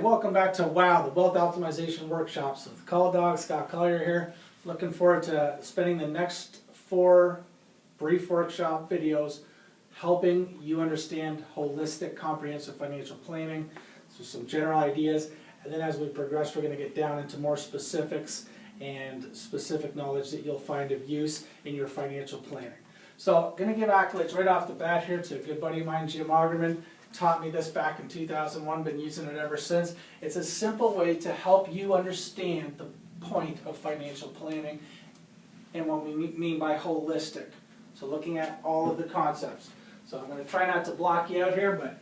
welcome back to WOW, the Wealth Optimization Workshops with Call Dog. Scott Collier here. Looking forward to spending the next 4 brief workshop videos helping you understand holistic, comprehensive financial planning. So some general ideas, and then as we progress, we're going to get down into more specifics and specific knowledge that you'll find of use in your financial planning. So I'm going to give accolades right off the bat here to a good buddy of mine, Jim Augerman. Taught me this back in 2001, been using it ever since. It's a simple way to help you understand the point of financial planning and what we mean by holistic. So looking at all of the concepts. So I'm going to try not to block you out here, but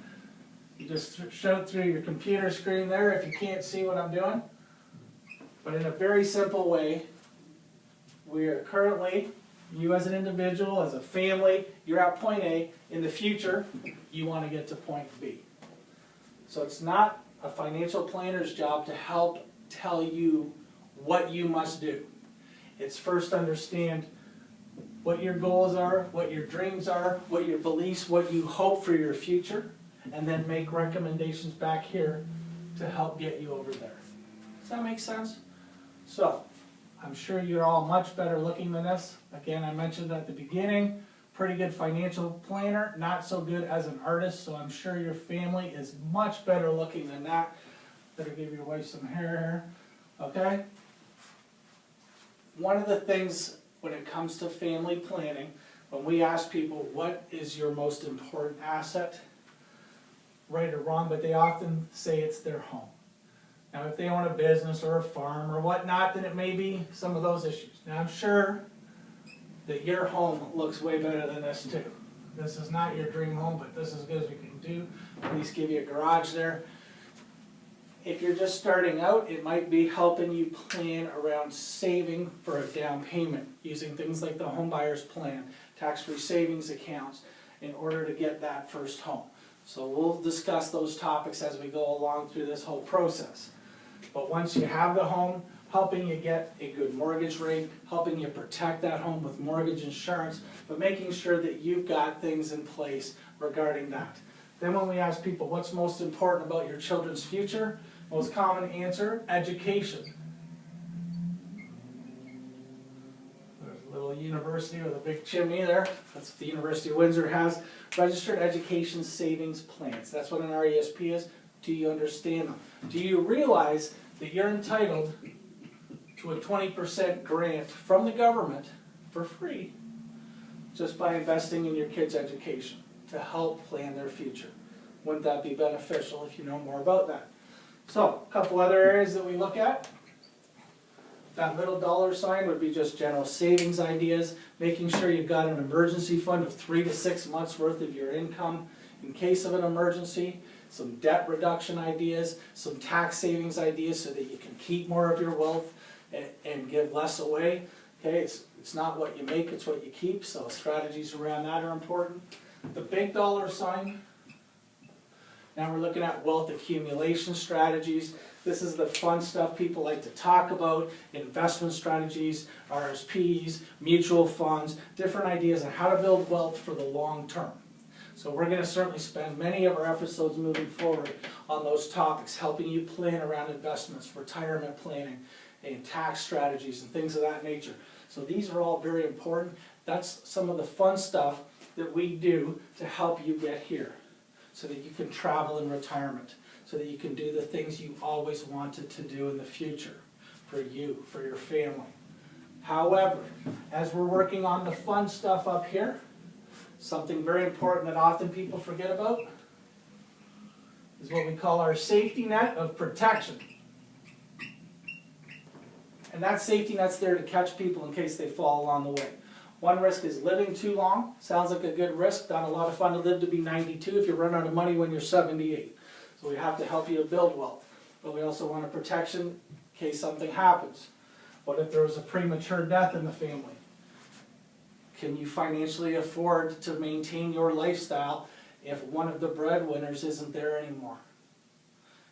you just showed through your computer screen there if you can't see what I'm doing. But in a very simple way, we are currently, you as an individual, as a family, you're at point A. In the future, you want to get to point B. So it's not a financial planner's job to help tell you what you must do. It's first understand what your goals are, what your dreams are, what your beliefs, what you hope for your future, and then make recommendations back here to help get you over there. Does that make sense? So, I'm sure you're all much better looking than this. Again, I mentioned at the beginning, pretty good financial planner, not so good as an artist, so I'm sure your family is much better looking than that. Better give your wife some hair here, okay? One of the things when it comes to family planning, when we ask people what is your most important asset, right or wrong, but they often say it's their home. Now, if they own a business or a farm or whatnot, then it may be some of those issues. Now, I'm sure that your home looks way better than this too. This is not your dream home, but this is as good as we can do. At least give you a garage there. If you're just starting out, it might be helping you plan around saving for a down payment, using things like the home buyer's plan, tax-free savings accounts, in order to get that first home. So we'll discuss those topics as we go along through this whole process. But once you have the home, helping you get a good mortgage rate, helping you protect that home with mortgage insurance, but making sure that you've got things in place regarding that. Then when we ask people what's most important about your children's future, most common answer, education. There's a little university with a big chimney there. That's what the University of Windsor has. Registered Education Savings Plans. That's what an RESP is. Do you understand them? Do you realize that you're entitled to a 20% grant from the government for free just by investing in your kids' education to help plan their future? Wouldn't that be beneficial if you know more about that? So, a couple other areas that we look at. That little dollar sign would be just general savings ideas, making sure you've got an emergency fund of 3 to 6 months worth of your income in case of an emergency, some debt reduction ideas, some tax savings ideas so that you can keep more of your wealth and give less away. Okay, it's not what you make, it's what you keep, so strategies around that are important. The big dollar sign, now we're looking at wealth accumulation strategies. This is the fun stuff people like to talk about, investment strategies, RSPs, mutual funds, different ideas on how to build wealth for the long term. So we're going to certainly spend many of our episodes moving forward on those topics, helping you plan around investments, retirement planning, and tax strategies and things of that nature. So these are all very important. That's some of the fun stuff that we do to help you get here, so that you can travel in retirement, so that you can do the things you always wanted to do in the future for you, for your family. However, as we're working on the fun stuff up here, something very important that often people forget about is what we call our safety net of protection. And that safety net's there to catch people in case they fall along the way. One risk is living too long. Sounds like a good risk. Not a lot of fun to live to be 92 if you run out of money when you're 78. So we have to help you build wealth. But we also want a protection in case something happens. What if there was a premature death in the family? Can you financially afford to maintain your lifestyle if one of the breadwinners isn't there anymore?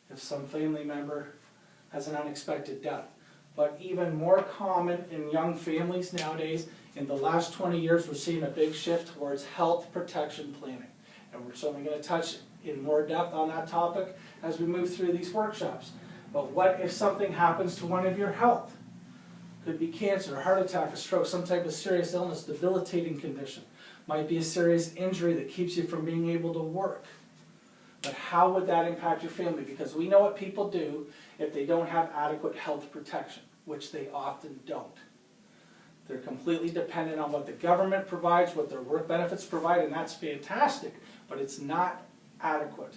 If some family member has an unexpected death. But even more common in young families nowadays, in the last 20 years, we're seeing a big shift towards health protection planning. And we're certainly going to touch in more depth on that topic as we move through these workshops. But what if something happens to one of your health? Could be cancer, a heart attack, a stroke, some type of serious illness, debilitating condition. Might be a serious injury that keeps you from being able to work. But how would that impact your family? Because we know what people do if they don't have adequate health protection, which they often don't. They're completely dependent on what the government provides, what their work benefits provide, and that's fantastic, but it's not adequate.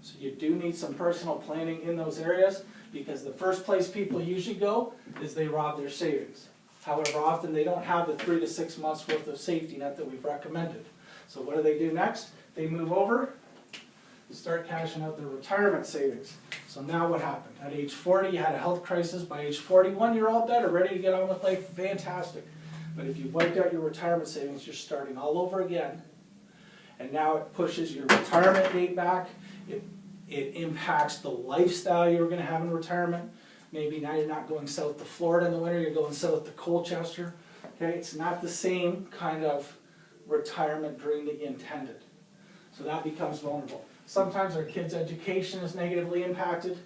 So you do need some personal planning in those areas, because the first place people usually go is they rob their savings. However, often they don't have the 3 to 6 months worth of safety net that we've recommended. So what do? Next? They move over and start cashing out their retirement savings. So now what happened? At age 40, you had a health crisis. By age 41, you're all better, ready to get on with life. Fantastic. But if you wiped out your retirement savings, you're starting all over again. And now it pushes your retirement date back. It impacts the lifestyle you're going to have in retirement. Maybe now you're not going south to Florida in the winter, you're going south to Colchester. Okay, it's not the same kind of retirement dream that you intended. So that becomes vulnerable. Sometimes our kids' education is negatively impacted.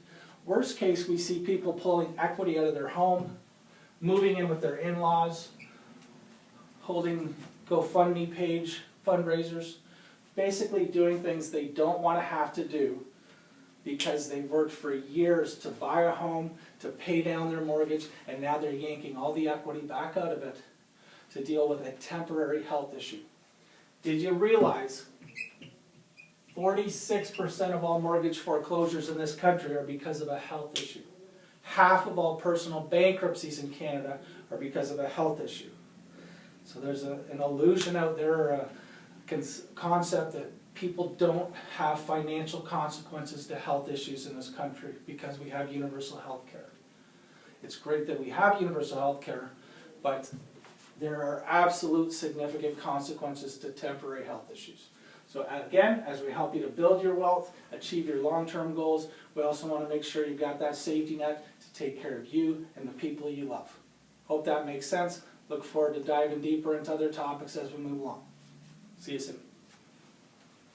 Worst case, we see people pulling equity out of their home, moving in with their in-laws, holding GoFundMe page, fundraisers, basically doing things they don't want to have to do because they've worked for years to buy a home, to pay down their mortgage, and now they're yanking all the equity back out of it to deal with a temporary health issue. Did you realize 46% of all mortgage foreclosures in this country are because of a health issue? Half of all personal bankruptcies in Canada are because of a health issue. So there's an illusion out there, a concept that people don't have financial consequences to health issues in this country because we have universal health care. It's great that we have universal health care, but there are absolute significant consequences to temporary health issues. So again, as we help you to build your wealth, achieve your long-term goals, we also want to make sure you've got that safety net to take care of you and the people you love. Hope that makes sense. Look forward to diving deeper into other topics as we move along. See you soon.